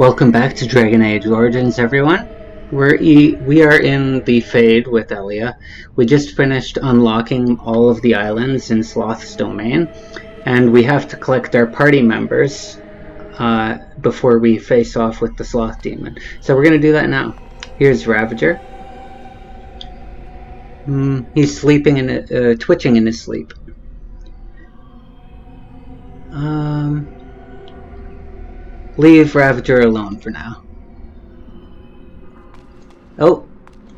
Welcome back to Dragon Age Origins, everyone. We are in the Fade with Elia. We just finished unlocking all of the islands in Sloth's domain, and we have to collect our party members before we face off with the Sloth demon. So we're going to do that now. Here's Ravager. He's sleeping in twitching in his sleep. Leave Ravager alone for now. Oh,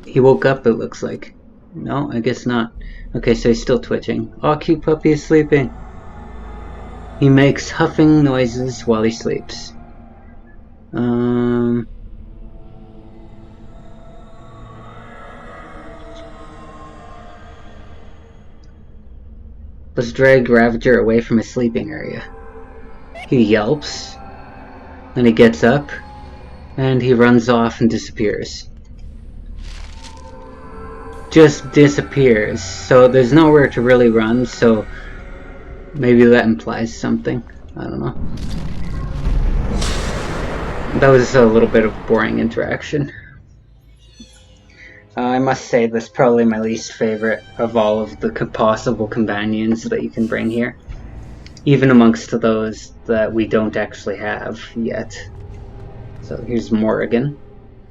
he woke up, it looks like. No, I guess not. Okay, so he's still twitching. Oh, cute puppy is sleeping. He makes huffing noises while he sleeps. Let's drag Ravager away from his sleeping area. He yelps. Then he gets up. And he runs off and disappears. Just disappears. So there's nowhere to really run, so maybe that implies something. I don't know. That was a little bit of boring interaction. I must say this is probably my least favorite of all of the possible companions that you can bring here. Even amongst those that we don't actually have yet. So here's Morrigan.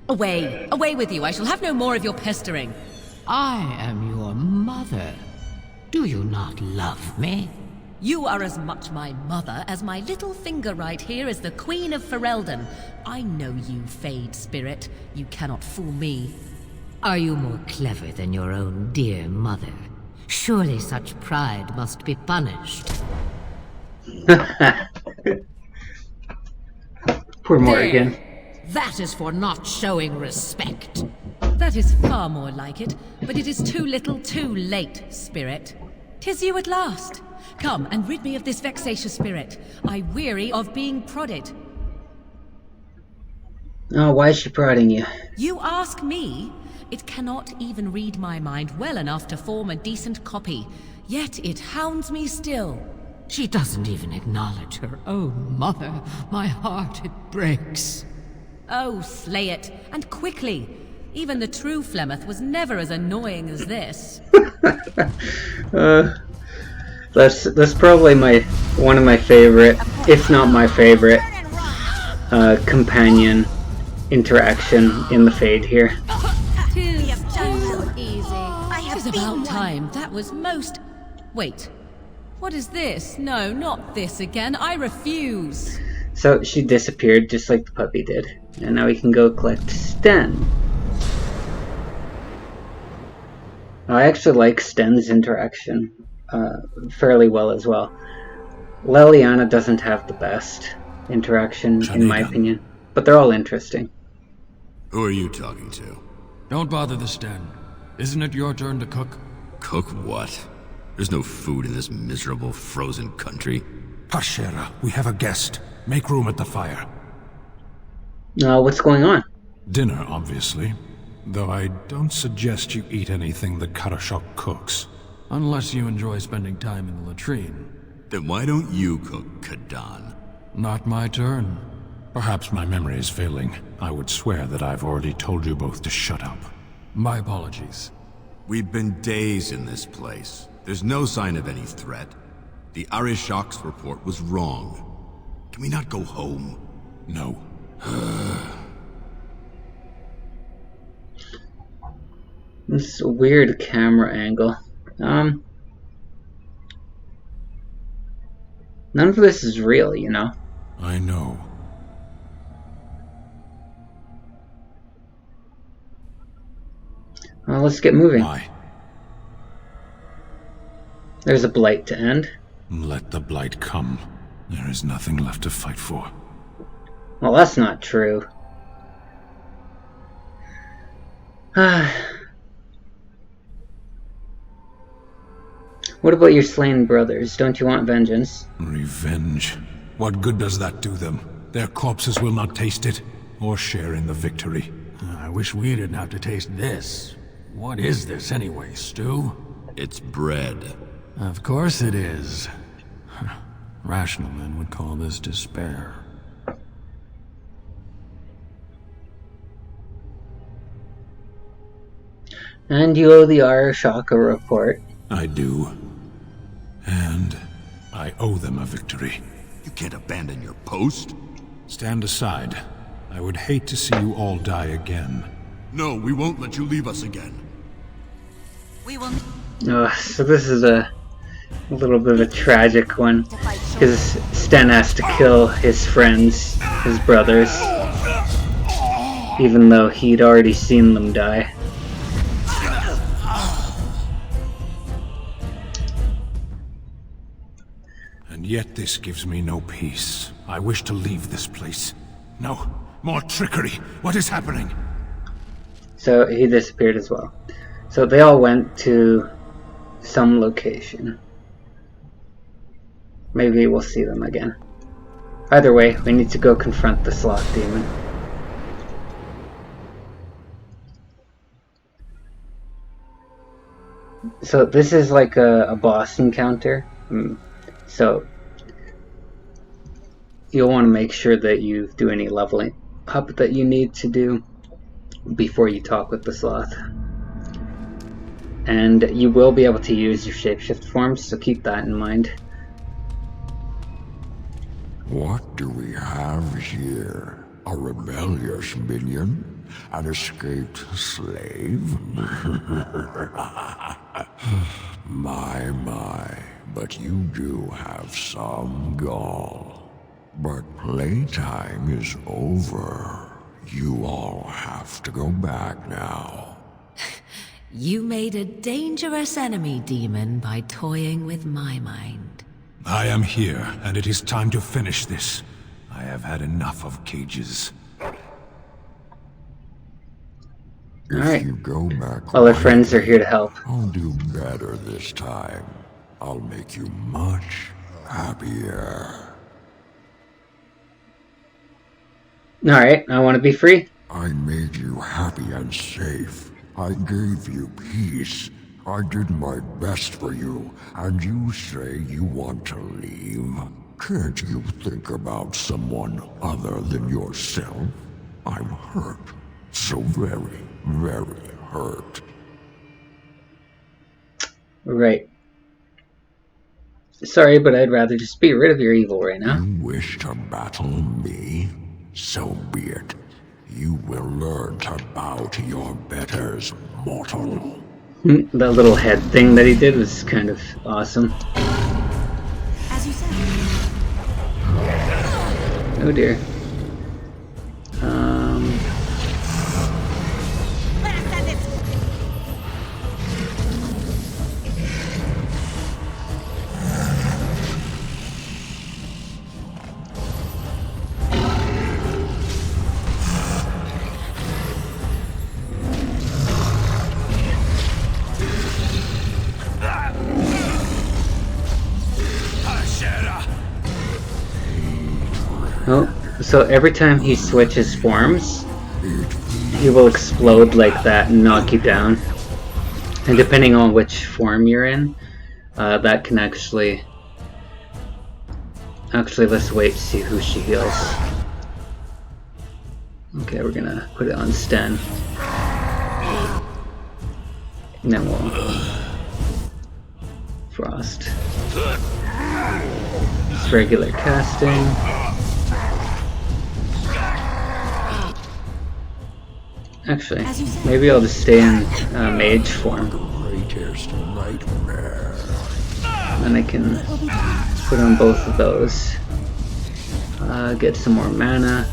Away! Away with you! I shall have no more of your pestering. I am your mother. Do you not love me? You are as much my mother as my little finger right here is the Queen of Ferelden. I know you, Fade Spirit. You cannot fool me. Are you more clever than your own dear mother? Surely such pride must be punished. Poor Morrigan. That is for not showing respect. That is far more like it, but it is too little too late, Spirit. 'Tis you at last. Come and rid me of this vexatious spirit. I weary of being prodded. Oh, why is she prodding you? You ask me? It cannot even read my mind well enough to form a decent copy, yet it hounds me still. She doesn't even acknowledge her own mother. My heart, it breaks. Oh, slay it, and quickly. Even the true Flemeth was never as annoying as this. That's probably one of my favorite, if not my favorite, companion interaction in the Fade here. Tis too easy. It is about time. That was most... Wait. What is this? No, not this again. I refuse. So she disappeared just like the puppy did. And now we can go collect Sten. I actually like Sten's interaction fairly well as well. Leliana doesn't have the best interaction in my opinion, but they're all interesting. Who are you talking to? Don't bother the Sten. Isn't it your turn to cook? Cook what? There's no food in this miserable, frozen country. Pashera, we have a guest. Make room at the fire. What's going on? Dinner, obviously. Though I don't suggest you eat anything the Karashok cooks. Unless you enjoy spending time in the latrine. Then why don't you cook, Kadan? Not my turn. Perhaps my memory is failing. I would swear that I've already told you both to shut up. My apologies. We've been days in this place. There's no sign of any threat. The Arishok's report was wrong. Can we not go home? No. This is a weird camera angle. None of this is real, you know? I know. Well, let's get moving. Why? There's a blight to end. Let the blight come. There is nothing left to fight for. Well, that's not true. What about your slain brothers? Don't you want vengeance? Revenge. What good does that do them? Their corpses will not taste it, or share in the victory. I wish we didn't have to taste this. What is this anyway, stew? It's bread. Of course it is. Rational men would call this despair. And you owe the Arashaka a report. I do. And I owe them a victory. You can't abandon your post. Stand aside. I would hate to see you all die again. No, we won't let you leave us again. We will So this is a little bit of a tragic one, because Sten has to kill his friends, his brothers, even though he'd already seen them die. And yet this gives me no peace. I wish to leave this place. No, more trickery. What is happening? So he disappeared as well. So they all went to some location. Maybe we'll see them again. Either way, we need to go confront the Sloth demon. So this is like a boss encounter. So you'll want to make sure that you do any leveling up that you need to do before you talk with the Sloth. And you will be able to use your shapeshift forms, so keep that in mind. What do we have here? A rebellious minion? An escaped slave? My, but you do have some gall. But playtime is over. You all have to go back now. You made a dangerous enemy, demon, by toying with my mind. I am here, and it is time to finish this. I have had enough of cages. If you go back All our friends are here to help. I'll do better this time. I'll make you much happier. Alright, I want to be free. I made you happy and safe. I gave you peace. I did my best for you, and you say you want to leave? Can't you think about someone other than yourself? I'm hurt. So very, very hurt. Right. Sorry, but I'd rather just be rid of your evil right now. You wish to battle me? So be it. You will learn to bow to your betters, mortal. That little head thing that he did was kind of awesome. As you said. Oh dear. Let us end this. Oh, so every time he switches forms, he will explode like that and knock you down. And depending on which form you're in, that can actually... Actually, let's wait to see who she heals. Okay, we're gonna put it on Sten. And then we'll... Frost. Just regular casting. Actually, maybe I'll just stay in mage form. Greatest nightmare. And I can put on both of those. Get some more mana.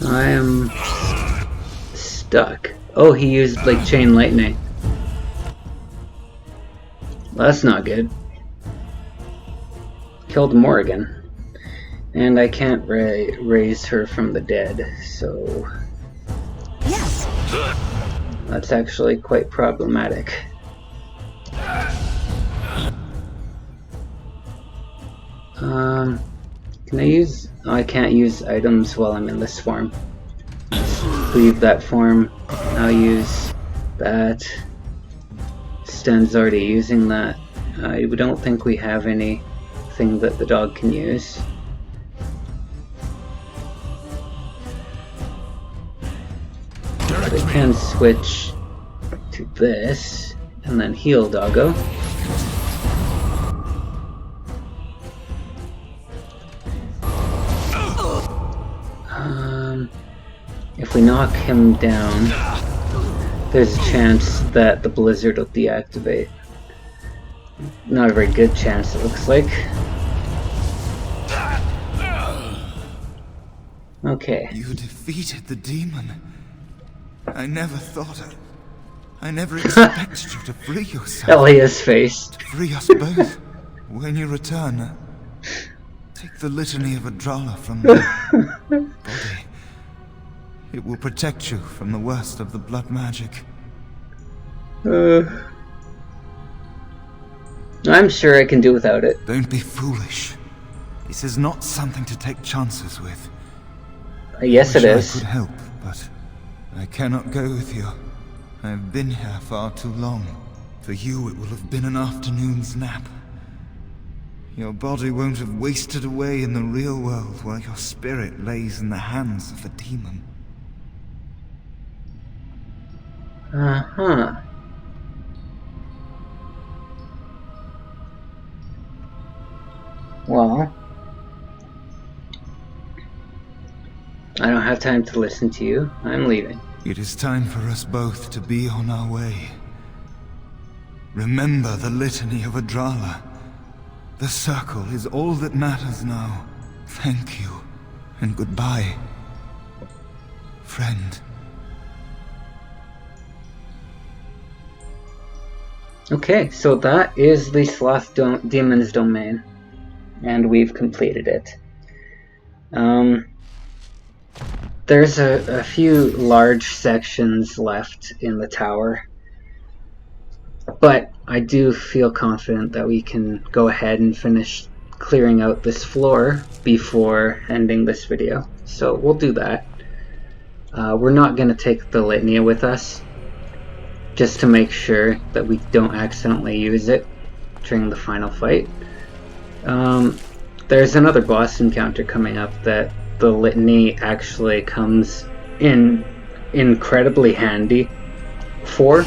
I am stuck. Oh, he used like chain lightning. Well, that's not good. Killed Morrigan. And I can't raise her from the dead, so Yes. that's actually quite problematic. Can I use... Oh, I can't use items while I'm in this form. Just leave that form. I'll use that. Sten's already using that. I don't think we have anything that the dog can use. But I can switch to this and then heal doggo. If we knock him down, there's a chance that the blizzard will deactivate. Not a very good chance, it looks like. Okay. You defeated the demon. I never expected you to free yourself. Elia's face. To free us both. When you return, take the litany of Adrala from my body. It will protect you from the worst of the blood magic. I'm sure I can do without it. Don't be foolish. This is not something to take chances with. Yes, it is. I could help, but I cannot go with you. I've been here far too long. For you, it will have been an afternoon's nap. Your body won't have wasted away in the real world while your spirit lays in the hands of the demon. Uh-huh. Well, I don't have time to listen to you. I'm leaving. It is time for us both to be on our way. Remember the litany of Adrala. The circle is all that matters now. Thank you, and goodbye, friend. Okay, so that is the Sloth Demon's Domain, and we've completed it. There's a few large sections left in the tower, but I do feel confident that we can go ahead and finish clearing out this floor before ending this video. So we'll do that. We're not going to take the litany with us, just to make sure that we don't accidentally use it during the final fight. There's another boss encounter coming up that the litany actually comes in incredibly handy for.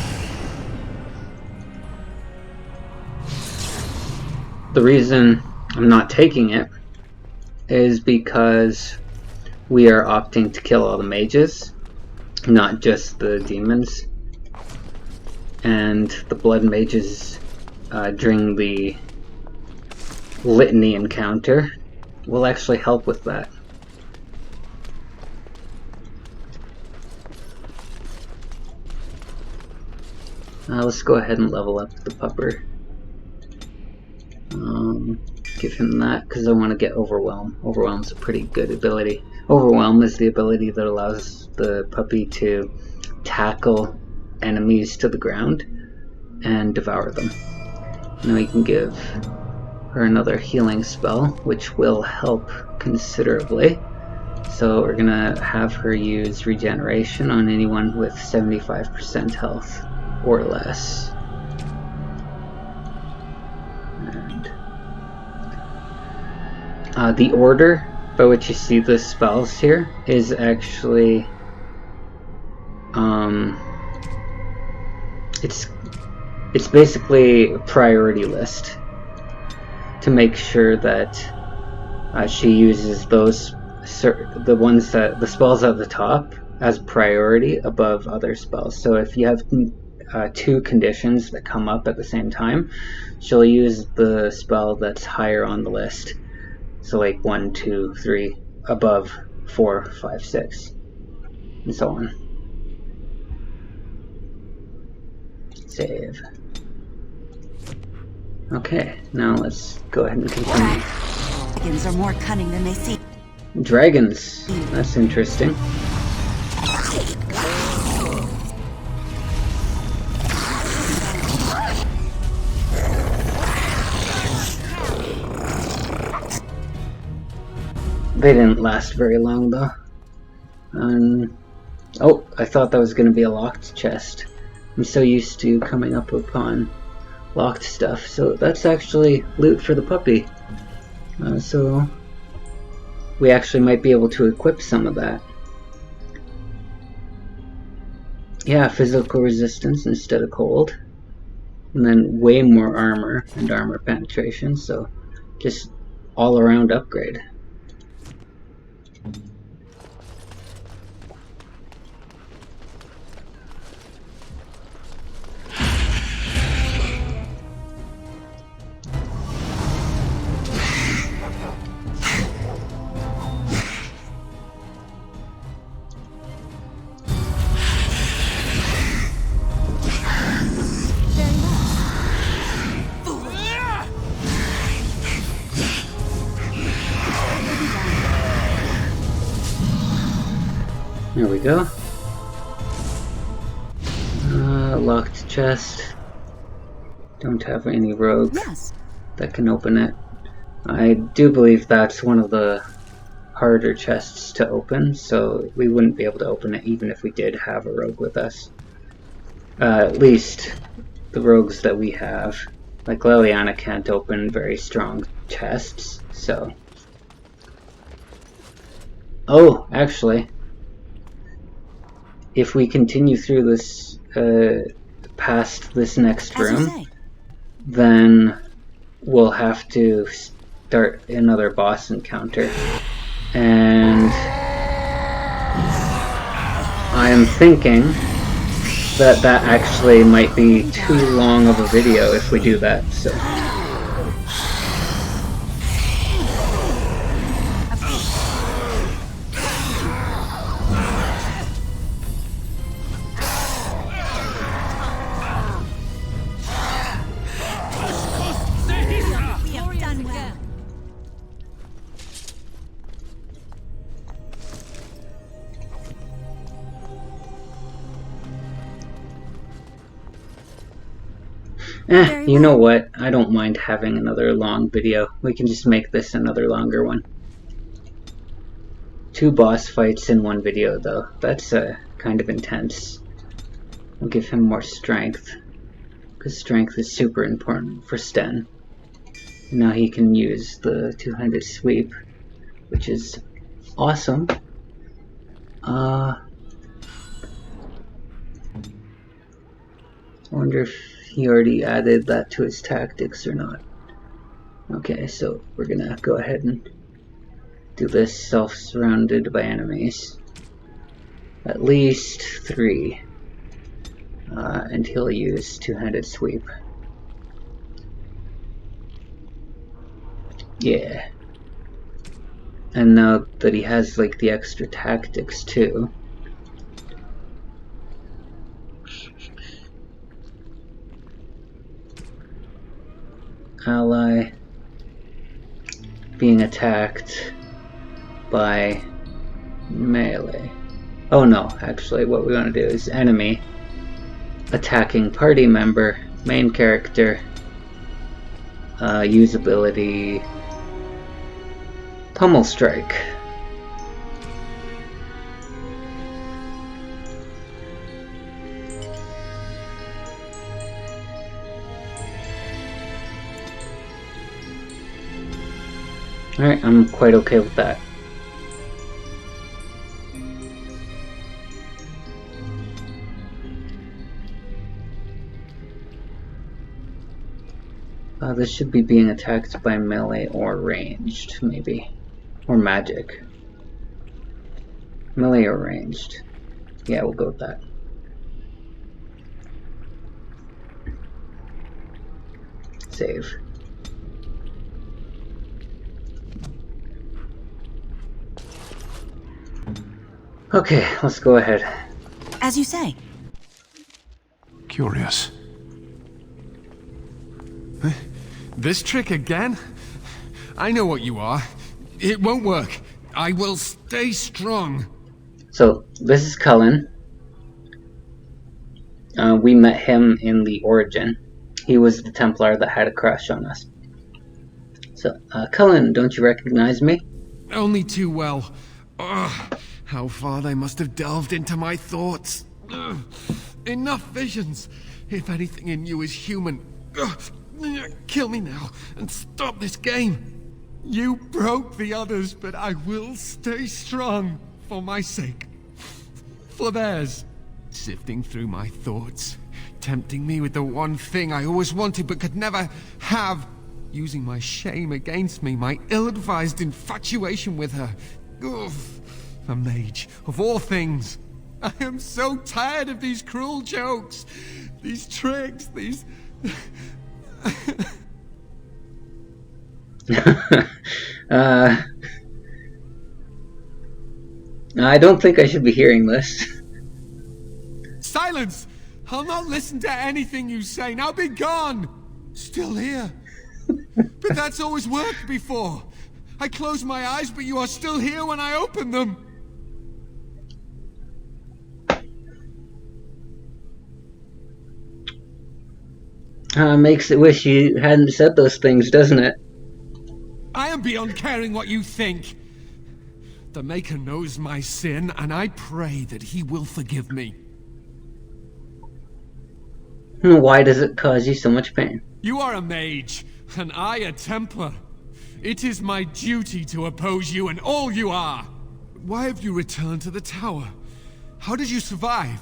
The reason I'm not taking it is because we are opting to kill all the mages, not just the demons. And the blood mages during the litany encounter will actually help with that. Let's go ahead and level up the pupper. Give him that because I want to get Overwhelm. Overwhelm's a pretty good ability. Overwhelm is the ability that allows the puppy to tackle enemies to the ground and devour them. Now we can give her another healing spell, which will help considerably. So we're gonna have her use regeneration on anyone with 75% health or less. And the order by which you see the spells here is actually it's basically a priority list to make sure that she uses those the spells at the top as priority above other spells. So if you have two conditions that come up at the same time, she'll use the spell that's higher on the list. So like 1, 2, 3 above 4, 5, 6, and so on. Save. Okay, now let's go ahead and continue. dragons are more cunning than they seem. Dragons. That's interesting. They didn't last very long though. Oh, I thought that was going to be a locked chest. I'm so used to coming up upon locked stuff. So that's actually loot for the puppy. So we actually might be able to equip some of that. Yeah, physical resistance instead of cold. And then way more armor and armor penetration. So just all around upgrade. There we go. Locked chest. Don't have any rogues that can open it. I do believe that's one of the harder chests to open, so we wouldn't be able to open it even if we did have a rogue with us. At least the rogues that we have. Like Liliana can't open very strong chests, so... Oh, actually... If we continue through this, past this next room, then we'll have to start another boss encounter. And I'm thinking that that actually might be too long of a video if we do that, so... You know what? I don't mind having another long video. We can just make this another longer one. 2 boss fights in 1 video, though. That's kind of intense. We'll give him more strength, because strength is super important for Sten. Now he can use the two-handed sweep, which is awesome. I wonder if he already added that to his tactics or not. Okay, so we're gonna go ahead and do this self-surrounded by enemies. At least 3. And he'll use two-handed sweep. Yeah. And now that he has like the extra tactics too. Ally being attacked by melee. Oh no, actually what we want to do is enemy attacking party member, main character, usability, pummel strike. Alright, I'm quite okay with that. This should be being attacked by melee or ranged, maybe. Or magic. Melee or ranged. Yeah, we'll go with that. Save. Okay, let's go ahead. As you say. Curious. This trick again? I know what you are. It won't work. I will stay strong. So, this is Cullen. We met him in the Origin. He was the Templar that had a crush on us. So, Cullen, don't you recognize me? Only too well. Ugh, how far they must have delved into my thoughts. Ugh, enough visions. If anything in you is human, kill me now and stop this game. You broke the others, but I will stay strong for my sake. For theirs. Sifting through my thoughts, tempting me with the one thing I always wanted but could never have. Using my shame against me, my ill-advised infatuation with her. Ugh, a mage, of all things. I am so tired of these cruel jokes, these tricks, these... I don't think I should be hearing this. Silence! I'll not listen to anything you say. Now be gone! Still here. But that's always worked before. I close my eyes, but you are still here when I open them. Makes it wish you hadn't said those things, doesn't it? I am beyond caring what you think. The Maker knows my sin, and I pray that he will forgive me. Why does it cause you so much pain? You are a mage, and I a Templar. It is my duty to oppose you and all you are. Why have you returned to the tower? How did you survive?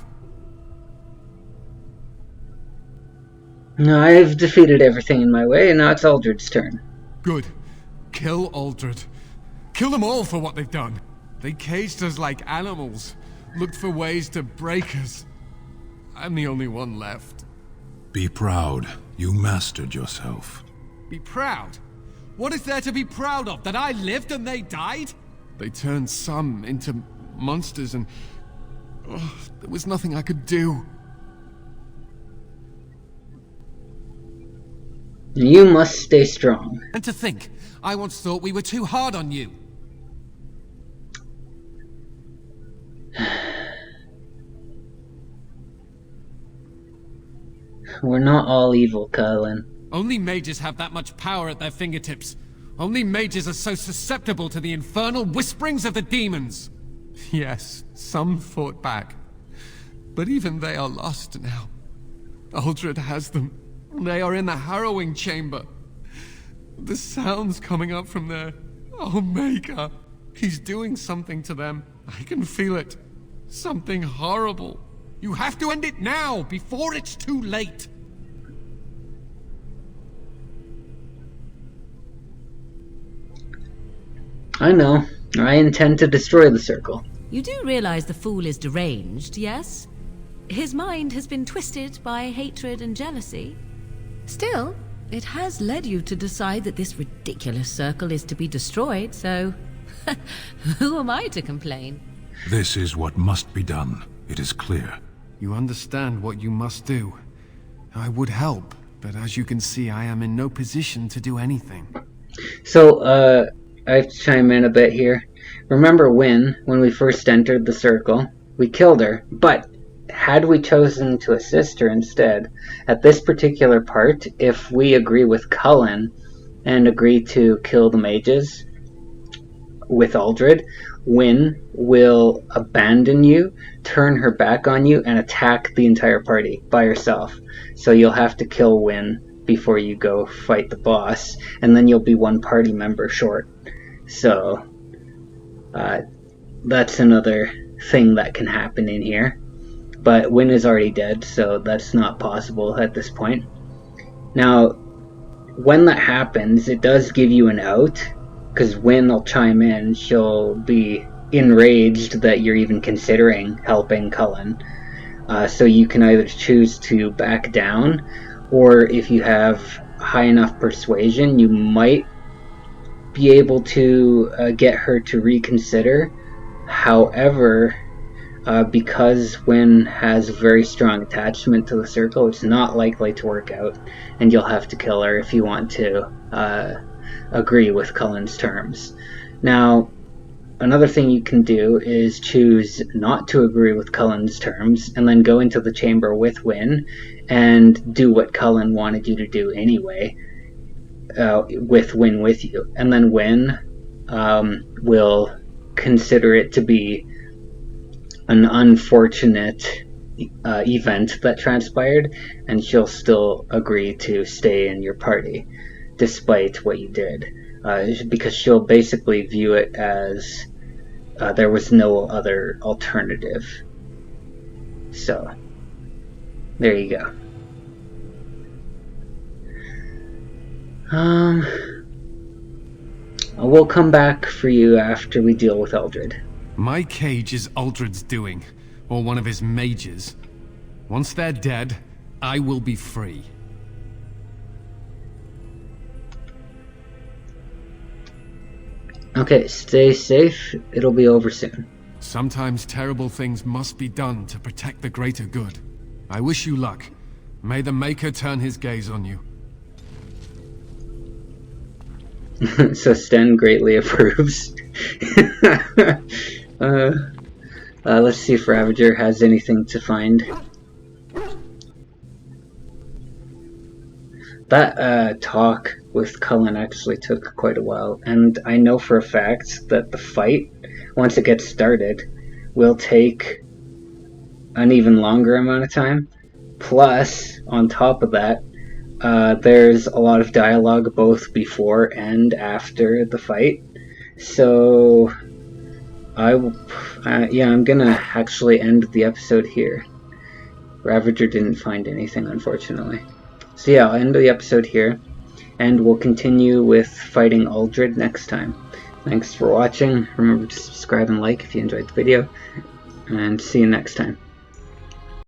No, I've defeated everything in my way, and now it's Aldred's turn. Good. Kill Aldred. Kill them all for what they've done. They caged us like animals, looked for ways to break us. I'm the only one left. Be proud. You mastered yourself. Be proud? What is there to be proud of? That I lived and they died? They turned some into monsters and... there was nothing I could do. You must stay strong. And to think, I once thought we were too hard on you. We're not all evil, Cullen. Only mages have that much power at their fingertips. Only mages are so susceptible to the infernal whisperings of the demons. Yes, some fought back. But even they are lost now. Aldred has them. They are in the harrowing chamber. The sounds coming up from there. Oh, Maker. He's doing something to them. I can feel it. Something horrible. You have to end it now, before it's too late. I know. I intend to destroy the circle. You do realize the fool is deranged, yes? His mind has been twisted by hatred and jealousy. Still, it has led you to decide that this ridiculous circle is to be destroyed, so... who am I to complain? This is what must be done. It is clear. You understand what you must do. I would help, but as you can see, I am in no position to do anything. So, I have to chime in a bit here. Remember when we first entered the circle, we killed her, but had we chosen to assist her instead, at this particular part, if we agree with Cullen and agree to kill the mages with Aldred, Wynne will abandon you, turn her back on you, and attack the entire party by herself. So you'll have to kill Wynne before you go fight the boss, and then you'll be one party member short. So, that's another thing that can happen in here. But Wynne is already dead, so that's not possible at this point. Now, when that happens, it does give you an out, because Wynne will chime in. She'll be enraged that you're even considering helping Cullen. So you can either choose to back down, or if you have high enough persuasion, you might be able to get her to reconsider. However, because Wynne has a very strong attachment to the circle, it's not likely to work out, and you'll have to kill her if you want to agree with Cullen's terms. Now, another thing you can do is choose not to agree with Cullen's terms and then go into the chamber with Wynne and do what Cullen wanted you to do anyway, with Wynne with you. And then Wynne will consider it to be an unfortunate event that transpired, and she'll still agree to stay in your party despite what you did, because she'll basically view it as there was no other alternative. So there you go. We'll come back for you after we deal with Eldred. My cage is Aldred's doing, or one of his mages. Once they're dead, I will be free. Okay, stay safe. It'll be over soon. Sometimes terrible things must be done to protect the greater good. I wish you luck. May the Maker turn his gaze on you. So Sten greatly approves. Let's see if Ravager has anything to find. That talk with Cullen actually took quite a while, and I know for a fact that the fight, once it gets started, will take an even longer amount of time. Plus, on top of that, there's a lot of dialogue both before and after the fight. So, I'm gonna actually end the episode here. Ravager didn't find anything, unfortunately. So yeah, I'll end the episode here, and we'll continue with fighting Aldred next time. Thanks for watching. Remember to subscribe and like if you enjoyed the video, and see you next time.